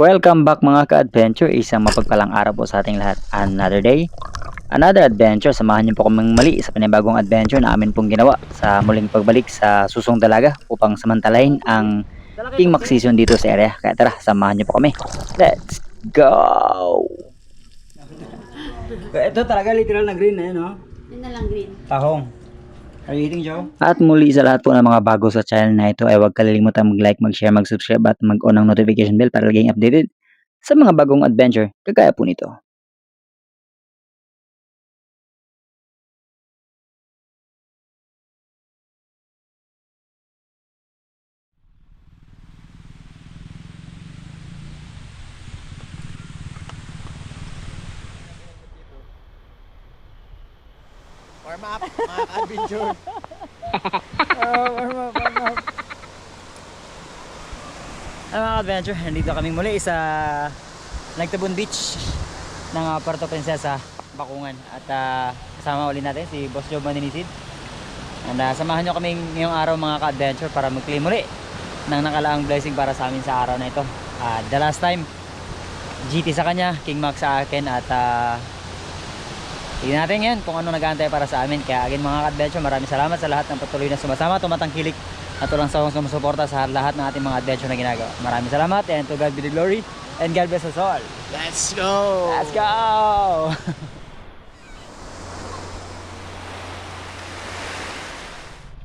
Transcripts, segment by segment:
Welcome back mga ka-adventure, isang mapagpalang araw po sa ating lahat. Another day, another adventure. Samahan niyo po kaming mali sa panibagong adventure na amin pong ginawa sa muling pagbalik sa Susong Dalaga upang samantalahin ang King Max season dito sa area. Kaya tara, samahan niyo po kami. Let's go! Ito talaga literal na green na yun, no? Yun na lang green. Tahong. Are you eating, Joe? At muli sa lahat po ng mga bago sa channel na ito ay huwag kalimutan mag-like, mag-share, mag-subscribe at mag-on ng notification bell para laging updated sa mga bagong adventure kagaya po nito. Warm up, mga ka-adventure. Warm up. Ano mga adventure, nandito kami muli sa Nagtabon Beach ng Puerto Princesa, Bakungan. At kasama ulit natin si Boss Joe Maninisid. And samahan nyo kami ngayong araw mga ka-adventure para mag-claim muli ng nakalaang blessing para sa amin sa araw na ito. The last time, GT sa kanya, King Max sa akin at tignan natin yan kung ano nag-aantay para sa amin. Kaya again mga ka-adventure, maraming salamat sa lahat ng patuloy na sumasama, tumatangkilik at walang sawang sumusuporta sa lahat ng ating mga adventure na ginagawa. Maraming salamat and to God be the glory and God bless us all. Let's go! Let's go!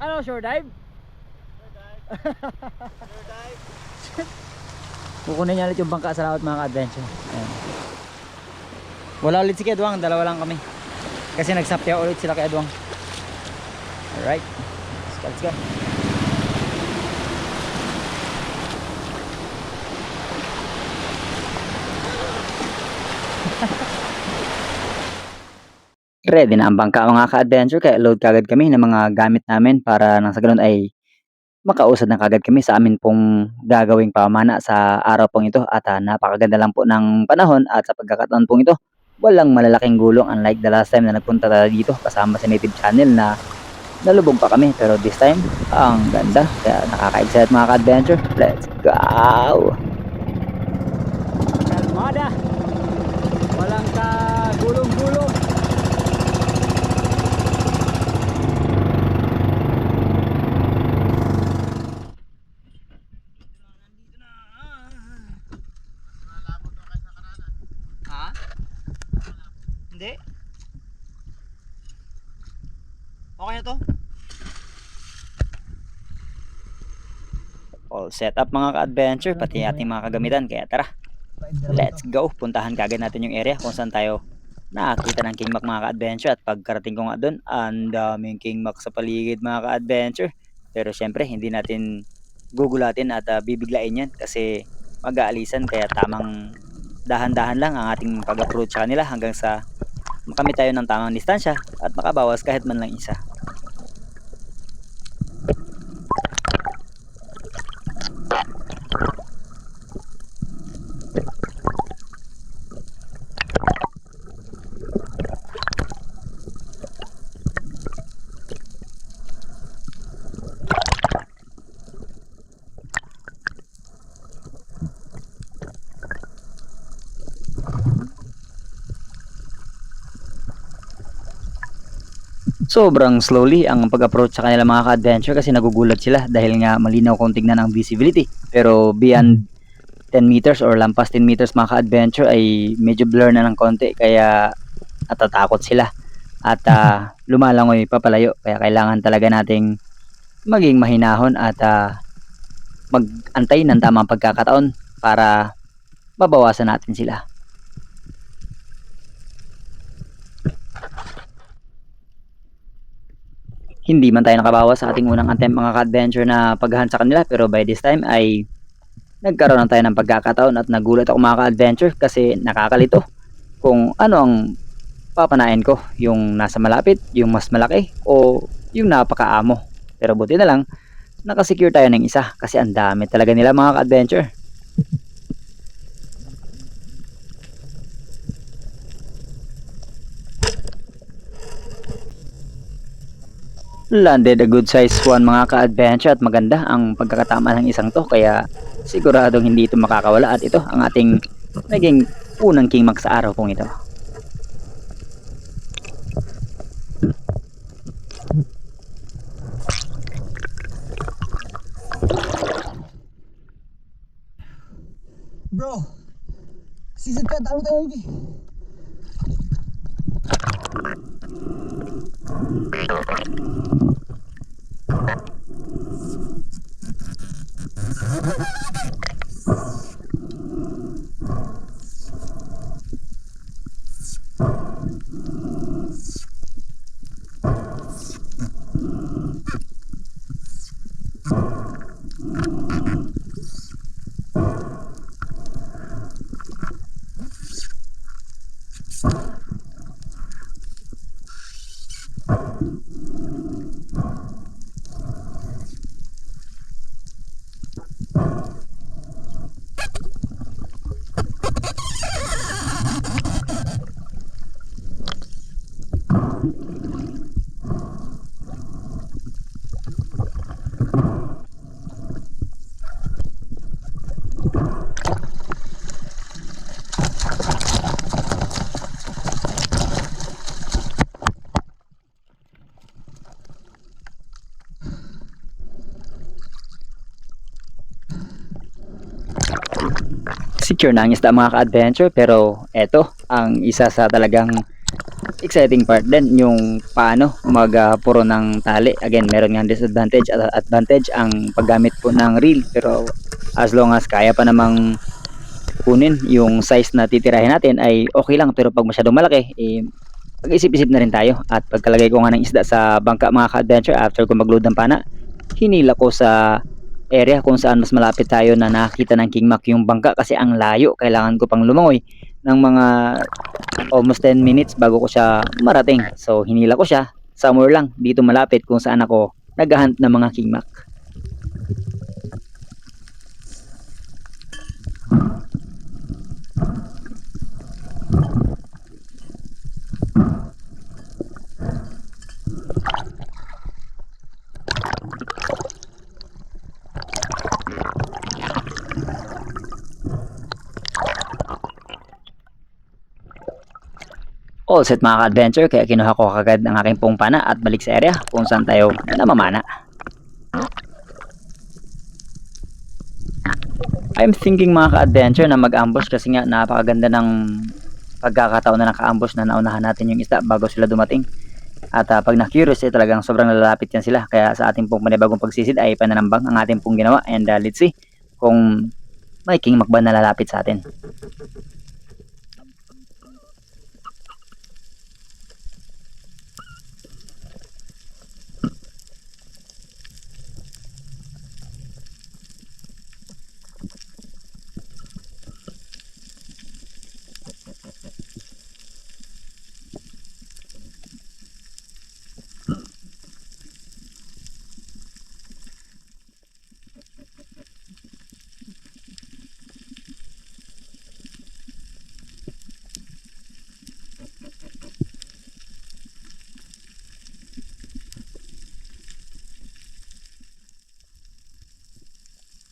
Ano, shore dive? Kukunin niya ulit yung bangka sa lahat mga ka-adventure. Ayan. Wala ulit si Kedwang, dalawa lang kami. Kasi nagsapya ulit sila kay Edwang. Alright, let's go. Ready na ang bangka mga ka-adventure kaya load kagad kami ng mga gamit namin para nang sa ganun ay makausad na kagad kami sa amin pong gagawing pamana sa araw pong ito at napakaganda lang po ng panahon at sa pagkakataon pong ito walang malalaking gulong unlike the last time na nagpunta tayo dito kasama sa native channel na nalubog pa kami pero this time ang ganda kaya nakaka-excite mga ka-adventure. Let's go! Kalmada, walang kagulong-gulong. Ha? Hindi. Okay na to? All set up mga ka-adventure pati ating mga kagamitan kaya tara, let's go! Puntahan kagad natin yung area kung saan tayo nakakita ng King Mac mga ka-adventure at pagkarating ko nga doon ang daming King Mac sa paligid mga ka-adventure pero syempre hindi natin gugulatin at bibiglain yan kasi mag-aalisan kaya tamang dahan-dahan lang ang ating pag-approach sa kanila hanggang sa makamit tayo ng tamang distansya at makabawas kahit man lang isa. Sobrang slowly ang pag-approach sa kanila mga ka-adventure kasi nagugulat sila dahil nga malinaw kung tignan ang visibility. Pero beyond 10 meters or lampas 10 meters mga ka-adventure ay medyo blur na ng konti kaya natatakot sila. At lumalangoy papalayo kaya kailangan talaga nating maging mahinahon at mag-antay ng tamang pagkakataon para mabawasan natin sila. Hindi man tayo nakabawas sa ating unang attempt mga ka-adventure na paghahan sa kanila pero by this time ay nagkaroon na tayo ng pagkakataon at nagulat ako mga ka-adventure kasi nakakalito kung ano ang papanain ko, yung nasa malapit, yung mas malaki o yung napakaamo. Pero buti na lang nakasecure tayo ng isa kasi ang dami talaga nila mga ka-adventure. Landed a good size one mga ka-adventure at maganda ang pagkakatama ng isang to kaya Siguradong hindi ito makakawala at ito ang ating naging unang King Mac sa araw pong ito. Bro, season ka, dami tayo lagi. Secure na ang isda mga ka-adventure, pero eto ang isa sa talagang exciting part din, yung paano magpuro ng tali. Again, meron nga disadvantage at advantage ang paggamit po ng reel, pero as long as kaya pa namang kunin yung size na titirahin natin ay okay lang. Pero pag masyadong malaki, pag-isip-isip na rin tayo. At pagkalagay ko nga ng isda sa bangka mga ka-adventure, after ko mag-load ng pana, hinila ko sa area kung saan mas malapit tayo na nakita ng King Mac yung bangka, kasi ang layo, kailangan ko pang lumangoy ng mga almost 10 minutes bago ko siya marating. So hinila ko siya somewhere lang dito malapit kung saan ako naghahunt ng mga King Mac. All set mga ka-adventure, kaya kinuha ko kagad ang aking pong pana at balik sa area kung saan tayo namamana. I'm thinking mga ka-adventure na mag-ambush, kasi nga napakaganda ng pagkakataon na naka-ambush na naunahan natin yung isda bago sila dumating. At pag na-curious talagang sobrang lalapit yan sila, kaya sa ating pong panibagong pagsisid ay pananambang ang ating pong ginawa. And let's see kung may King Mac ba na lalapit sa atin.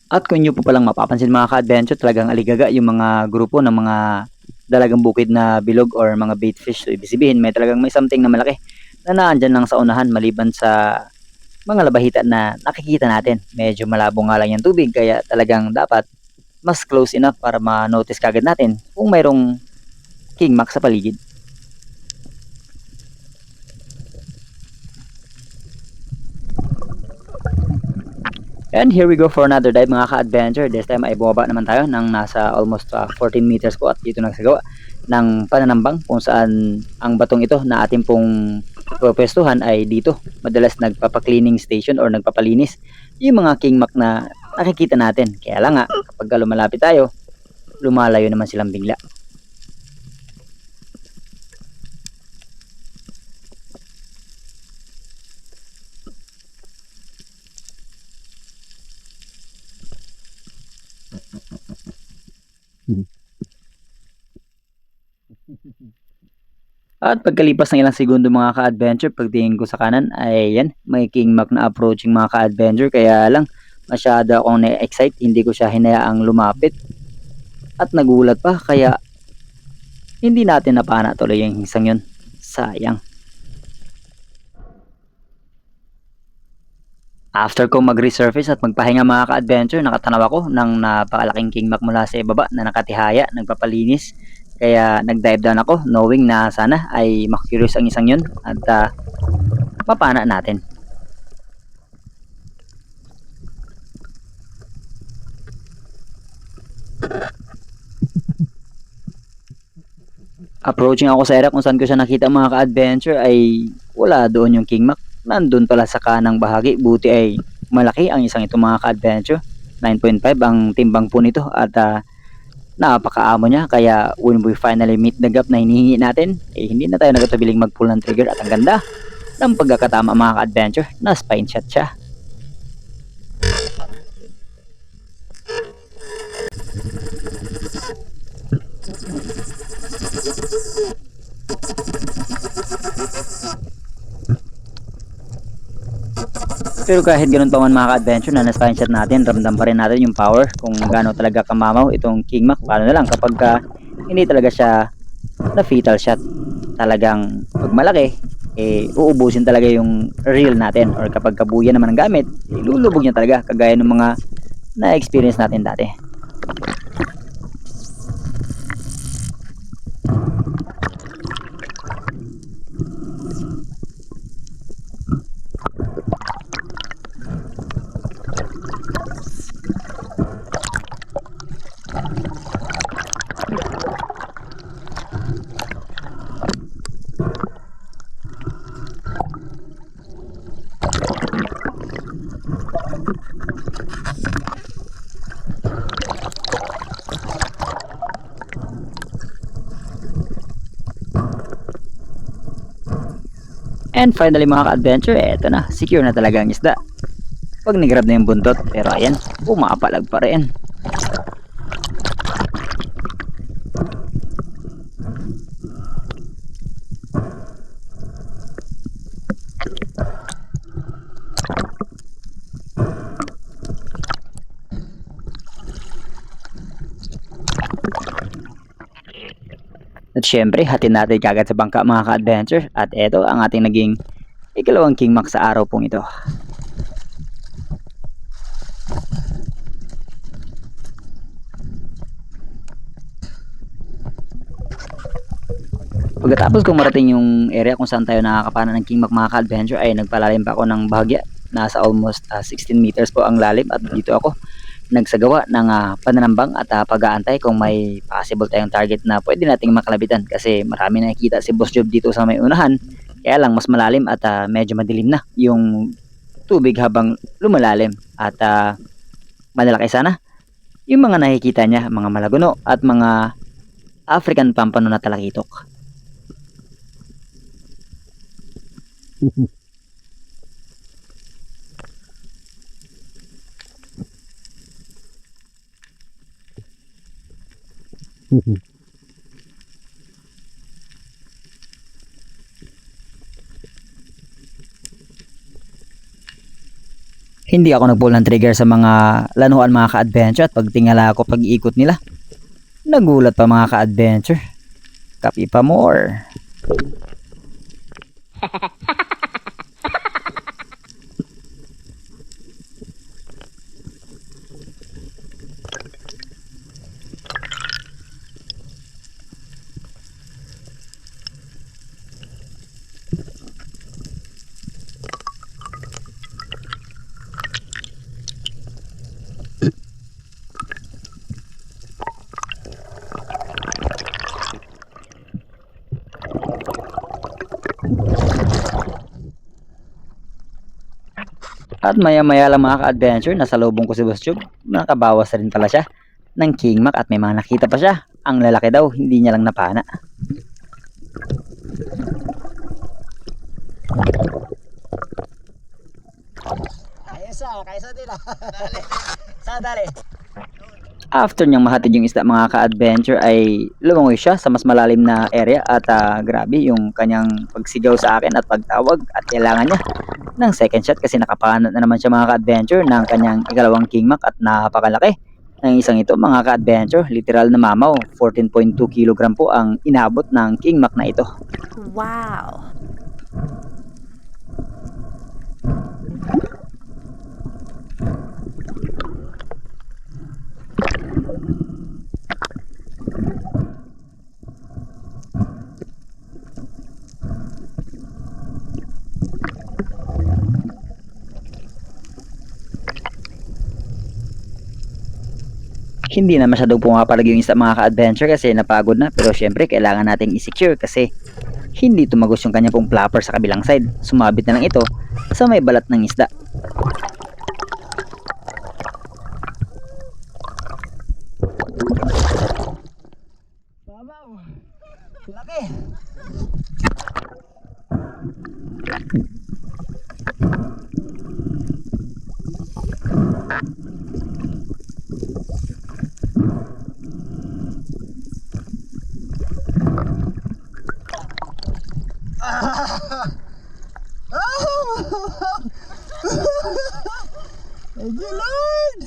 At kung inyo po palang mapapansin mga ka-adventure, talagang aligaga yung mga grupo ng mga dalagang bukid na bilog or mga bait fish. So ibig sabihin may something na malaki na naandyan lang sa unahan, maliban sa mga labahita na nakikita natin. Medyo malabo nga lang yung tubig, kaya talagang dapat mas close enough para ma-notice kagad natin kung mayroong King Mac sa paligid. And here we go for another dive mga ka-adventure. This time ay bumaba naman tayo ng nasa almost 14 meters po, at dito nagsagawa ng pananambang kung saan ang batong ito na ating pong pwestuhan ay dito. Madalas nagpapa-cleaning station or nagpapalinis yung mga King Mac na nakikita natin. Kaya lang nga, kapag lumalapit tayo, lumalayo naman silang bigla. At pagkalipas ng ilang segundo mga ka-adventure, pagtingin ko sa kanan ay yan, may King Mac na approaching mga ka-adventure. Kaya lang masyado akong na-excite, hindi ko siya hinayaang lumapit at nagulat pa, kaya hindi natin napana tuloy yung hingsang yun. Sayang. After ko mag-resurface at magpahinga mga ka-adventure, nakatanaw ako ng napakalaking kingmak mula sa ibaba na nakatihaya, nagpapalinis. Kaya nag-dive down ako knowing na sana ay makurious ang isang yun at mapana natin. Approaching ako sa area kung saan ko siya nakita mga ka-adventure ay wala doon yung kingmak. Nandun pala sa kanang bahagi, buti ay malaki ang isang ito mga ka-adventure. 9.5 ang timbang po nito at napakaamo niya, kaya when we finally meet the gap na hinihingi natin, hindi na tayo nagtabiling mag-pull ng trigger at ang ganda ng pagkakatama mga ka-adventure na spine shot siya. Pero kahit ganun pa man mga ka-adventure na na-spine shot natin, ramdam pa rin natin yung power kung gaano talaga kamamaw itong kingmak. Paano na lang kapag hindi talaga siya na fetal shot. Talagang pag malaki, uubusin talaga yung reel natin, or kapag kabuya naman ang gamit, ilulubog niya talaga kagaya ng mga na-experience natin dati. And finally mga ka-adventure, eto na, secure na talaga ang isda. Pag nigrab na yung buntot, pero ayan, pumapalag pa rin. At syempre, hatin natin kagad sa bangka mga ka-adventure. At eto ang ating naging ikalawang kingmak sa araw pong ito. Pagkatapos kong marating yung area kung saan tayo nakakapana ng kingmak mga ka-adventure, ay nagpalalim pa ako ng bahagya. Nasa almost 16 meters po ang lalim, at dito ako nagsagawa ng pananambang at pag-aantay kung may possible tayong target na pwede nating makalabitan, kasi marami nakikita si Boss Job dito sa may unahan. Kaya lang mas malalim at medyo madilim na yung tubig habang lumalalim, at malalaki sana yung mga nakikita niya, mga malaguno at mga African pampano na talakitok. Hindi ako nag-pull ng trigger sa mga lanuan mga ka-adventure, at pagtingala ako pag-iikot nila, nagulat pa mga ka-adventure. Kapi pa more. At maya-maya lang mga ka-adventure, nasa lubong ko si Boss Chub. Nakabawas rin pala siya ng kingmak, at may mga nakita pa siya. Ang lalaki daw, hindi niya lang napana. Kaysa din ah. Dali. Sa dali. After niyang mahatid yung isda mga ka-adventure ay lumangoy siya sa mas malalim na area at grabe yung kanyang pagsigaw sa akin at pagtawag at kailangan niya ng second shot kasi nakapanat na naman siya mga ka-adventure ng kanyang ikalawang king mac at napakalaki ng isang ito mga ka-adventure. Literal na mamaw, 14.2 kilogram po ang inabot ng king mac na ito. Wow. Hindi na masyadong pumapalag yung isda mga ka-adventure kasi napagod na, pero syempre kailangan nating i-secure kasi hindi tumagos yung kanya pong flapper sa kabilang side. Sumabit na lang ito sa may balat ng isda. Babaw. Laki. Thank you, Lord.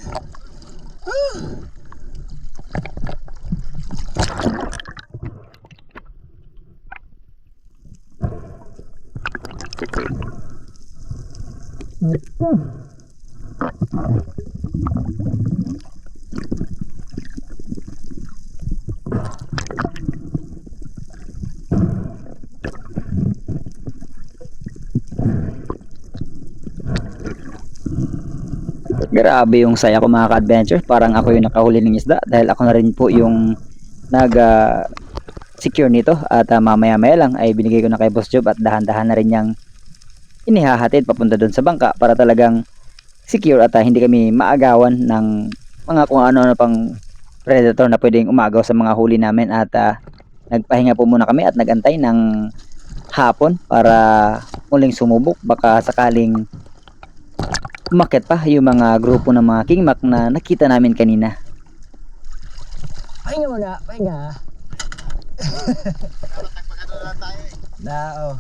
Grabe yung saya ko mga ka-adventure. Parang ako yung nakahuli ng isda dahil ako na rin po yung secure nito at mamaya-maya lang ay binigay ko na kay Boss Job at dahan-dahan na rin niyang inihahatid papunta doon sa bangka para talagang secure at hindi kami maagawan ng mga kung ano-ano pang predator na pwedeng umagaw sa mga huli namin at nagpahinga po muna kami at nagantay ng hapon para muling sumubok baka sakaling umakyat pa yung mga grupo ng mga king mac na nakita namin kanina. Pahinga muna, pahinga. Na, oh.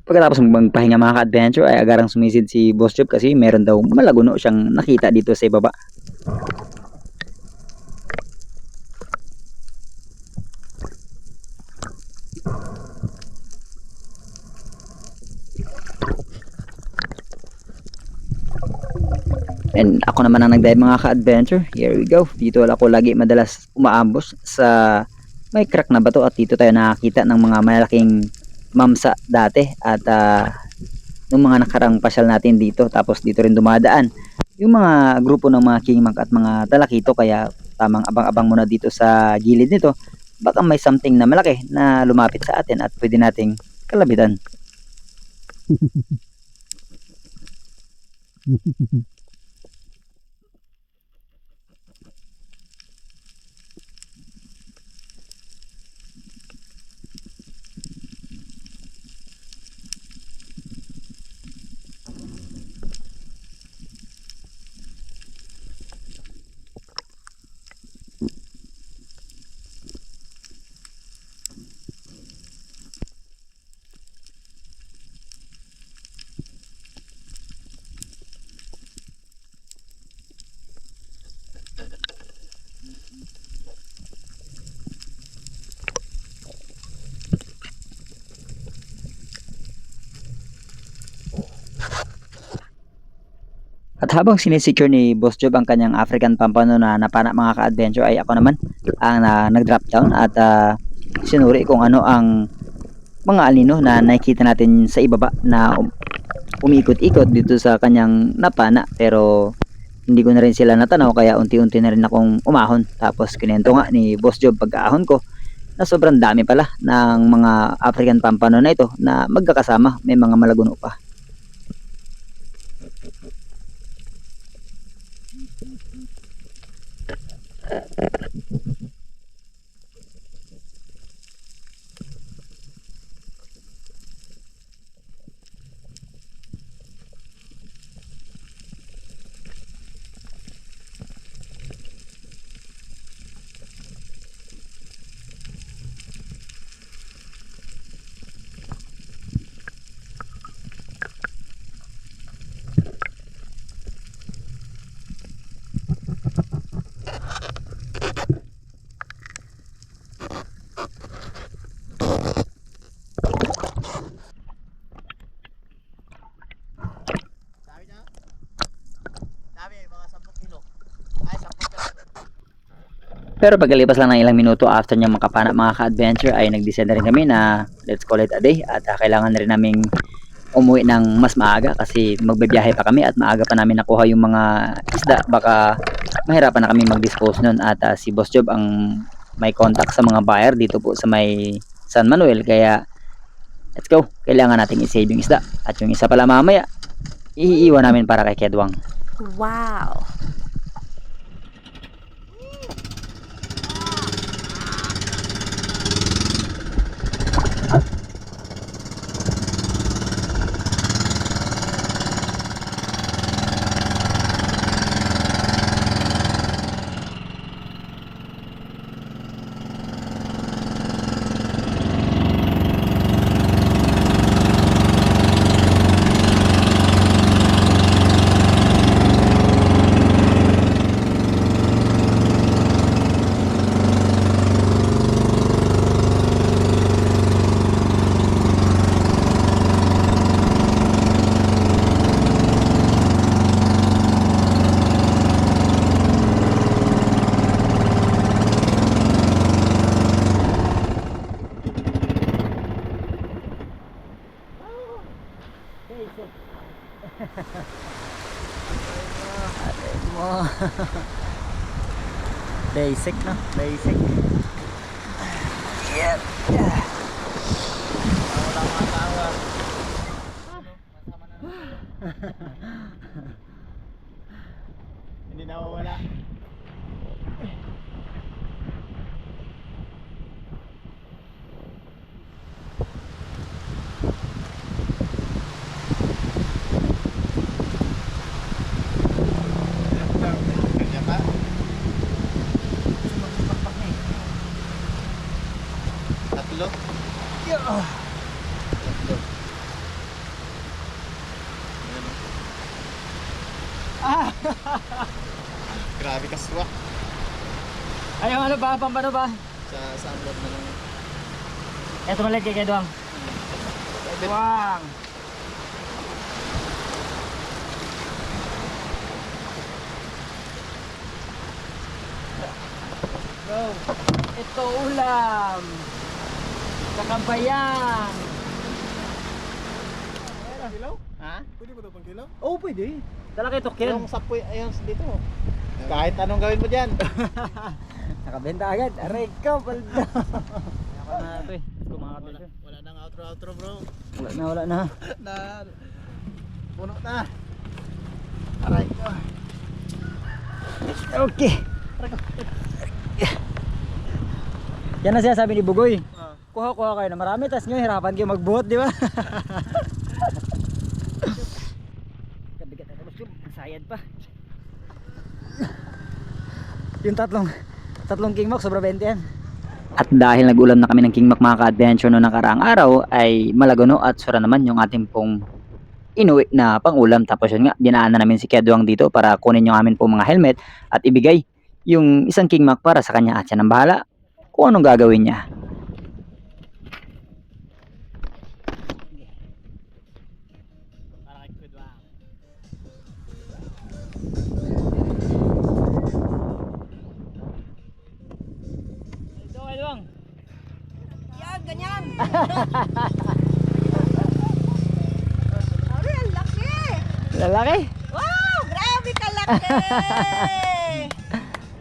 Pagkatapos magpahinga mga ka-adventure ay agarang sumisid si Boss Job kasi meron daw malaguno siyang nakita dito sa ibaba. And ako naman ang nagdive mga ka-adventure. Here we go. Dito ako lagi madalas umaambos sa may crack na bato at dito tayo nakakita ng mga malaking mamsa dati at nung mga nakarang pasyal natin dito, tapos dito rin dumadaan yung mga grupo ng mga king mac at mga talakito, kaya tamang abang-abang muna dito sa gilid nito, baka may something na malaki na lumapit sa atin at pwede nating kalabitan. At habang sinisecure ni Boss Job ang kanyang African Pampano na napana mga ka-adventure, ay ako naman ang nag-drop down at sinuri kung ano ang mga alino na nakikita natin sa ibaba na umikot-ikot dito sa kanyang napana, pero hindi ko na rin sila natanaw kaya unti-unti na rin akong umahon. Tapos kinento nga ni Boss Job pagkaahon ko na sobrang dami pala ng mga African Pampano na ito na magkakasama, may mga malaguno pa. Dami na. Dami, mga 10 kilo. Ay, 10 kilo. Pero pagkalipas lang ng ilang minuto after niyang makapana mga ka-adventure ay nag-decide na rin kami na let's call it a day at kailangan na rin naming umuwi ng mas maaga kasi magbibiyahe pa kami at maaga pa namin nakuha yung mga isda. Baka mahirapan na kami mag-dispose nun at si Boss Job ang may contact sa mga buyer dito po sa may San Manuel. Kaya let's go, kailangan nating i-save yung isda at yung isa pala mamaya iiwan namin para kay Kedwang. Wow. Basic no? Basic. Hindi na wala. Kanya pa? Tatlo? Tatlo. Grabe ka swak. Ay, yung ano ba? Pampano ba? Sa amlot na lang. Eto malit kay Kedwang. Kedwang! Bro, ito ulam. Kakabayan. Kilo? Ha? Pwede ba ito pang kilo? Oo, pwede. Dala kay Tokyan. Yung sapoy, ayun dito. Kahit anong gawin mo dyan. Nakabenta agad. Aray ka, palda. Kaya na ito eh. Let's go mga kapatid. Wala nang outro bro. Wala na. Na puno na. Aray ko. Okay. Yan ang sinasabi ni Bugoy. Kuha kayo na marami, tas nyo hirapan kayo magbuhat, di ba? Kabigat na tapos yung sayad pa. Yung tatlong King Mac, sobra 20 yan. At dahil nag-ulam na kami ng King Mac mga ka-adventure no nakaraang araw ay malagono at sura naman yung ating pong inuwi na pangulam. Tapos yun nga, dinaan na namin si Kedwang dito para kunin yung amin pong mga helmet at ibigay yung isang King Mac para sa kanya at siya nang bahala kung anong gagawin niya. Ito, Kedwang. Yan, ganyan. Ari, ang laki. Lalaki. Wow, grabe kalaki.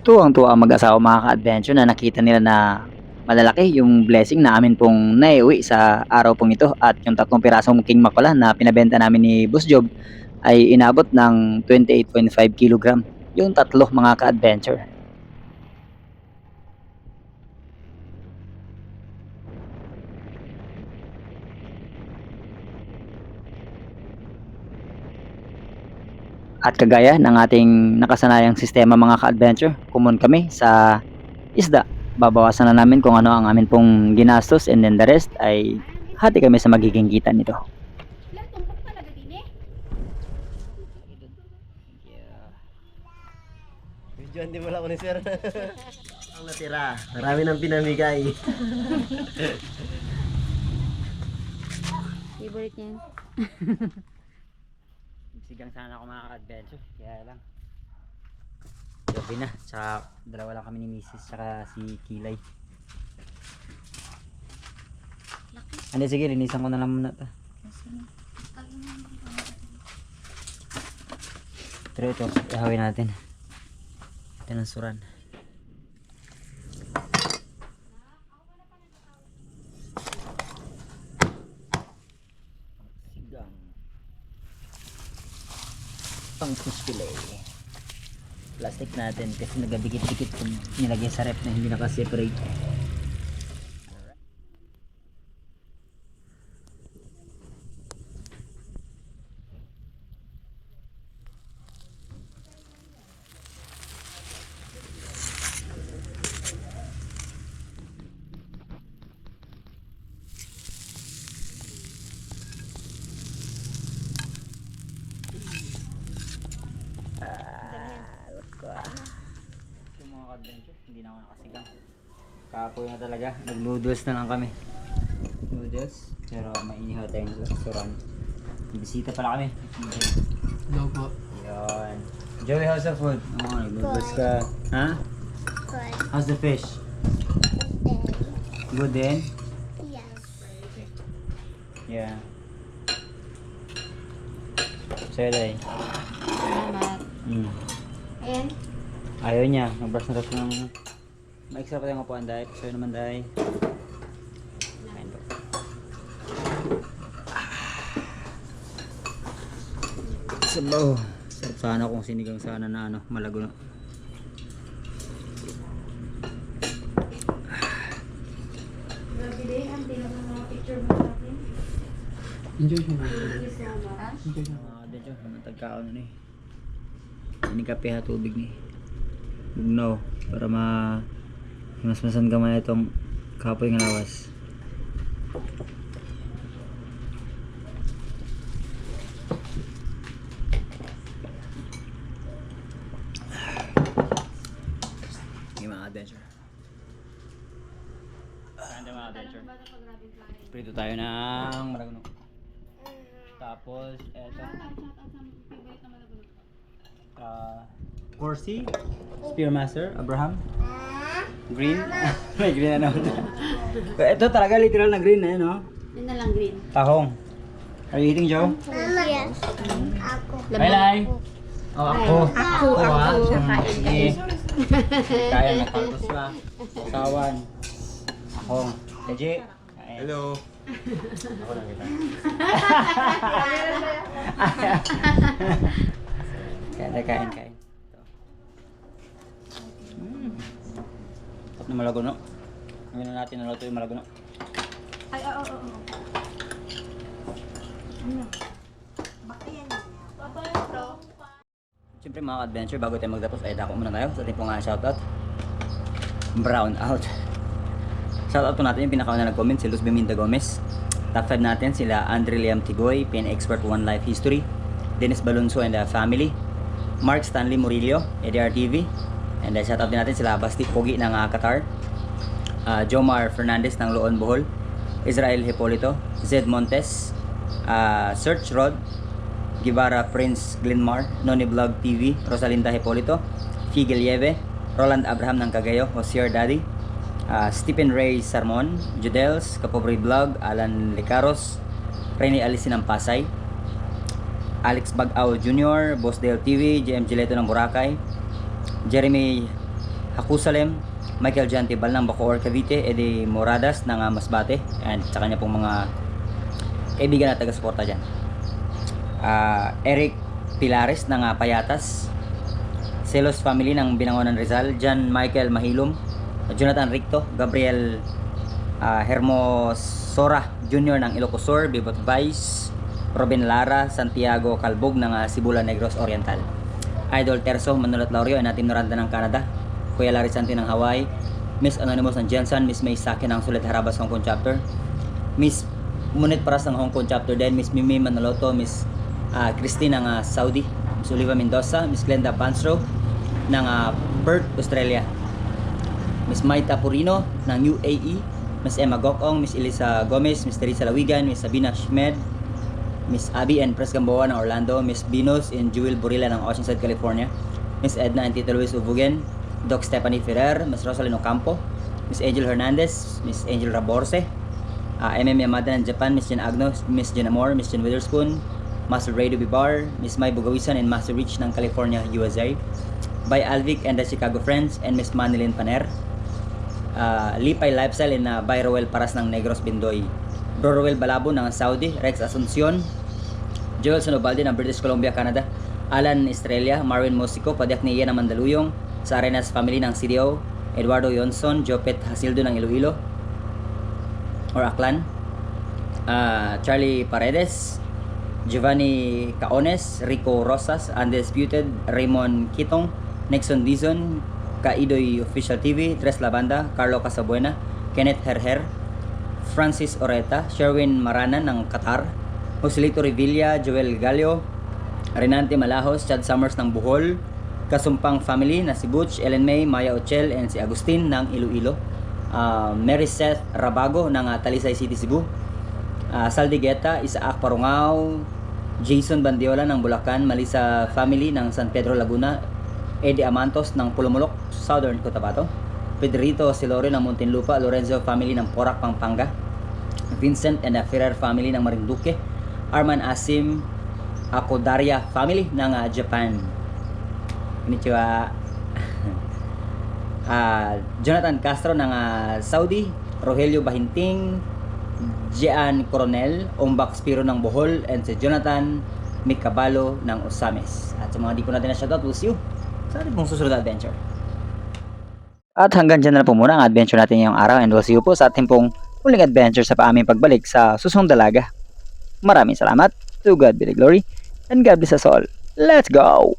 Tuwang-tuwa ang mag-asawa mga ka-adventure na nakita nila na malalaki yung blessing na amin pong naiuwi sa araw pong ito at yung 3 pirasong King Mac pala na pinabenta namin ni Boss Job ay inabot ng 28.5 kilogram yung 3 mga ka-adventure. At kagaya ng ating nakasanayang sistema mga ka-adventure, common kami sa isda. Babawasan na namin kung ano ang amin pong ginastos and then the rest ay hati kami sa magiging kita nito. Video hindi mo lang ni sir. Ang natira. Marami nang pinamigay. Favorite niya. Sigang sana ako mga ka-adventure, kaya lang gabi na, tsaka dalawa lang kami ni Mrs. tsaka si Kilay. Hindi, sige, linisan ko na lang muna ito. Pero ito, ihawin natin. Ito ng suran. Sigang pang fish fillet. Plastic natin kasi nagdikit-dikit kung nilagay sa rep na hindi naka-separate. Yung mga ka-adventure, hindi na ako nakasigang. Kapoy na talaga, nag-noodles na lang kami. Noodles, pero mainihaw tayong restaurant. Bisita pala kami. Hello po. Yun. Joey, how's the food? Oo, nag-noodles ka. Ha? Good. How's the fish? Good din? Yes. Yeah. Sa'yo, Day. Salamat. And? Ayaw niya, mag-brush na tapos ng... Ma-extra pa tayong upuan, Day. Sa'yo naman, Day. Kain po. Sabaw. Sarap sana kung sinigang sana na ano, malago na. Enjoy siya. Adventure, naman tagkaon na eh. Ini kape ha, tubig ni. Bugnaw, para masmasan gamay itong kapoy nga lawas. Yung mga adventure. Saan mga adventure? Prito tayo ng maraguno. Tapos, eto. Corsi, Spearmaster, Abraham. Green. May green na naman. Ito talaga literal na green na yun, no? Yun na lang green. Tahong. Are you eating, Joe? Yes. Ako. Lai. Oh, ako. Ako. Kain Sige. Kaya na kaltos na. Sawan. Ahong. Kaji. Hello. Ako lang kita. Kain. Tapos na malagono. Ngayon na natin naluto yung malagono. Ay, oo. Siyempre mga adventure, bago tayo magtapos ay dako muna tayo sa ating pong shoutout. Brown out. Shoutout po natin yung pinakauna nag-comment, si Luz Beminda Gomez. Top 5 natin sila Andre Liam Tigoy, PN Expert One Life History, Dennis Balonso and the family, Mark Stanley Murillo, ADR TV, and shoutout din natin sila Basti Pogi ng Qatar, Jomar Fernandez ng Loon Bohol, Israel Hipolito, Zed Montes, Search Rod, Guevara Prince Glenmar, Noni Vlog TV, Rosalinda Hipolito, Figel Yeve, Roland Abraham ng Cagayo, Josier Daddy, Stephen Ray Sarmon, Judels, Kapobre Vlog, Alan Licaros, Rene Alisin ng Pasay, Alex Bagaw Jr., Boss Dale TV, JM Gileto ng Boracay, Jeremy Hakusalem, Michael Jantibal ng Bacoor Cavite, Eddie Moradas ng Masbate, and sa kanya pong mga kaibigan at taga-suporta dyan. Eric Pilares ng Payatas, Celos Family ng Binangonan Rizal, John Michael Mahilom, Jonathan Ricto, Gabriel Hermosora Jr. ng Ilocos Sur, Bibot Vice, Robin Lara Santiago Calbog ng Sibula Negros Oriental. Idol Terso Manolot Laurio and Team Noranda ng Canada. Kuya Larry Santi ng Hawaii. Miss Anonymous ng Jensen, Miss May Saki ng Sulit Harabas Hong Kong Chapter. Miss Munit Paras ng Hong Kong Chapter din. Miss Mimi Manoloto, Miss Christine ng Saudi. Miss Oliva Mendoza, Miss Glenda Pansro ng Perth, Australia. Miss Maita Purino ng UAE, Miss Emma Gokong, Miss Elisa Gomez, Miss Teresa Lawigan, Miss Sabina Schmed, Miss Abby and Pres Gamboa ng Orlando, Miss Binos and Jewel Burila ng Oceanside, California, Miss Edna and Tito Luis Ubugen, Doc Stephanie Ferrer, Miss Rosalyn Ocampo, Miss Angel Hernandez, Miss Angel Raborse, MM Yamada ng Japan, Miss Jen Agnos, Miss Jen Amor, Miss Jen Witherspoon, Master Rado Bibar, Miss Mai Bugawisan and Master Rich ng California, USA, by Alvic and the Chicago Friends, and Miss Manilyn Paner, Lipay Lifestyle and by Roel Paras ng Negros Bindoy, Bro Roel Balabo ng Saudi, Rex Asuncion, Joel Sonobaldi ng British Columbia, Canada, Alan Estrella, Marvin Mosico, Padiak ni Ian ng Mandaluyong, sa Arenas family ng CDO, Eduardo Yonson, Jopet Hasildo ng Iloilo or Aklan, Charlie Paredes, Giovanni Caones, Rico Rosas, Undisputed, Raymond Kitong, Nixon Dizon, Kaidoy Official TV, Tres Labanda, Carlo Casabuena, Kenneth Herher, Francis Oreta, Sherwin Marana ng Qatar, Joselito Revilla, Joel Gallo, Renante Malahos, Chad Summers ng Bohol, Kasumpang family na si Butch, Ellen May, Maya Ochel, and si Agustin ng Iloilo, Mary Seth Rabago ng Talisay City, Cebu, Saldigueta, Isaac Parungao, Jason Bandiola ng Bulacan, Malisa family ng San Pedro, Laguna, Eddie Amantos ng Pulumulok, Southern Cotabato, Pedrito Silorio ng Muntinlupa, Lorenzo family ng Porac, Pampanga, Vincent and Ferrer family ng Marinduque, Arman Asim Akodaria family ng Japan. Konnichiwa. Jonathan Castro ng Saudi, Rogelio Bahinting, Jean Coronel, Ombak Spiro ng Bohol, and si Jonathan Mikabalo ng Osames. At sa mga di ko natin na shoutout, we'll see you sa ating pong susunod na adventure. At hanggang dyan na po muna ang adventure natin ngayong araw, and we'll see you po sa ating pong huling adventure sa aming pagbalik sa susunod dalaga. Maraming salamat. To God be the glory, and God bless us all. Let's go!